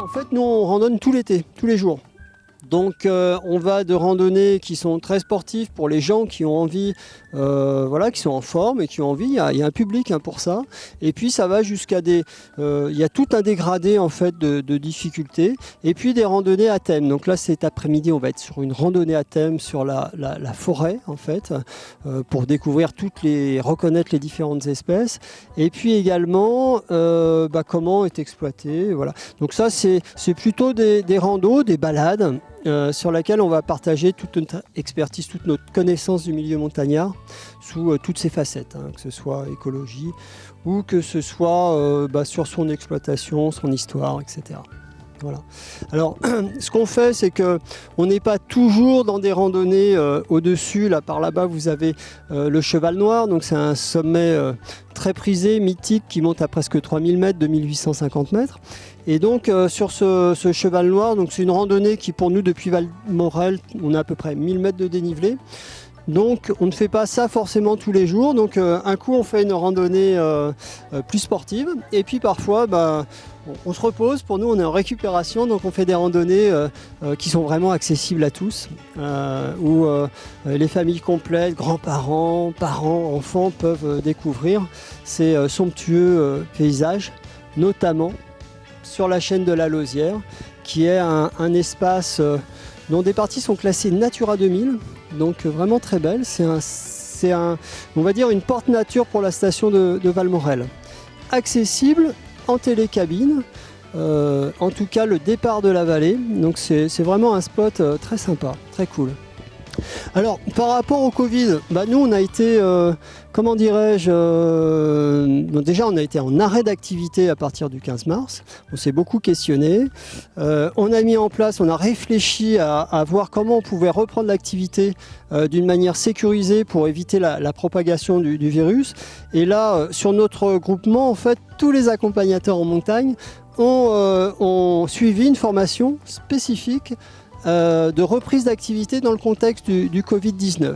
fait, nous, on randonne tout l'été, tous les jours. Donc on va de randonnées qui sont très sportives pour les gens qui ont envie, voilà, qui sont en forme et qui ont envie. Il y a un public pour ça. Et puis ça va jusqu'à des... il y a tout un dégradé en fait de difficultés. Et puis des randonnées à thème. Donc là cet après-midi on va être sur une randonnée à thème sur la forêt en fait, pour découvrir reconnaître les différentes espèces. Et puis également comment est exploité. Voilà. Donc ça c'est plutôt des randos, des balades. Sur laquelle on va partager toute notre expertise, toute notre connaissance du milieu montagnard sous toutes ses facettes, que ce soit écologie ou que ce soit sur son exploitation, son histoire, etc. Voilà. Alors, ce qu'on fait, c'est qu'on n'est pas toujours dans des randonnées au-dessus. Là, par là-bas, vous avez le Cheval Noir. Donc, c'est un sommet très prisé, mythique, qui monte à presque 3000 mètres, 2850 mètres. Et donc, sur ce Cheval Noir, donc c'est une randonnée qui, pour nous, depuis Valmorel, on a à peu près 1000 mètres de dénivelé. Donc on ne fait pas ça forcément tous les jours, donc un coup on fait une randonnée plus sportive et puis parfois on se repose, pour nous on est en récupération, donc on fait des randonnées qui sont vraiment accessibles à tous, où les familles complètes, grands-parents, parents, enfants peuvent découvrir ces somptueux paysages, notamment sur la chaîne de la Lausière, qui est un espace dont des parties sont classées Natura 2000, donc vraiment très belle. C'est on va dire une porte nature pour la station de Valmorel. Accessible en télécabine, en tout cas le départ de la vallée, donc c'est vraiment un spot très sympa, très cool. Alors par rapport au Covid, nous on a été, comment dirais-je, déjà on a été en arrêt d'activité à partir du 15 mars, on s'est beaucoup questionné, on a mis en place, on a réfléchi à voir comment on pouvait reprendre l'activité d'une manière sécurisée pour éviter la propagation du virus. Et là, sur notre groupement, en fait, tous les accompagnateurs en montagne ont suivi une formation spécifique de reprise d'activité dans le contexte du Covid-19.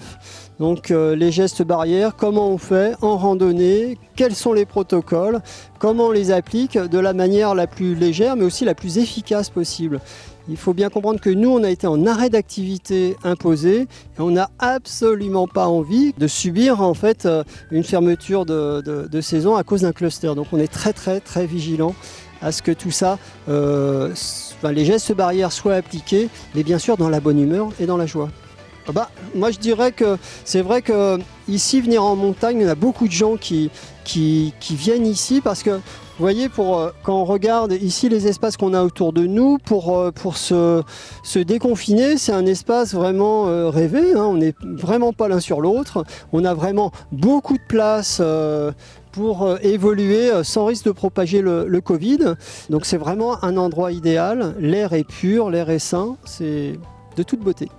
Donc les gestes barrières, comment on fait en randonnée, quels sont les protocoles, comment on les applique de la manière la plus légère mais aussi la plus efficace possible. Il faut bien comprendre que nous, on a été en arrêt d'activité imposé et on n'a absolument pas envie de subir en fait une fermeture de saison à cause d'un cluster. Donc on est très très très vigilant à ce que tout ça, les gestes barrières soient appliqués, mais bien sûr dans la bonne humeur et dans la joie. Moi je dirais que c'est vrai que ici venir en montagne, il y a beaucoup de gens qui viennent ici parce que vous voyez, quand on regarde ici les espaces qu'on a autour de nous, pour se déconfiner, c'est un espace vraiment rêvé, on n'est vraiment pas l'un sur l'autre, on a vraiment beaucoup de place pour évoluer sans risque de propager le Covid. Donc c'est vraiment un endroit idéal, l'air est pur, l'air est sain, c'est de toute beauté.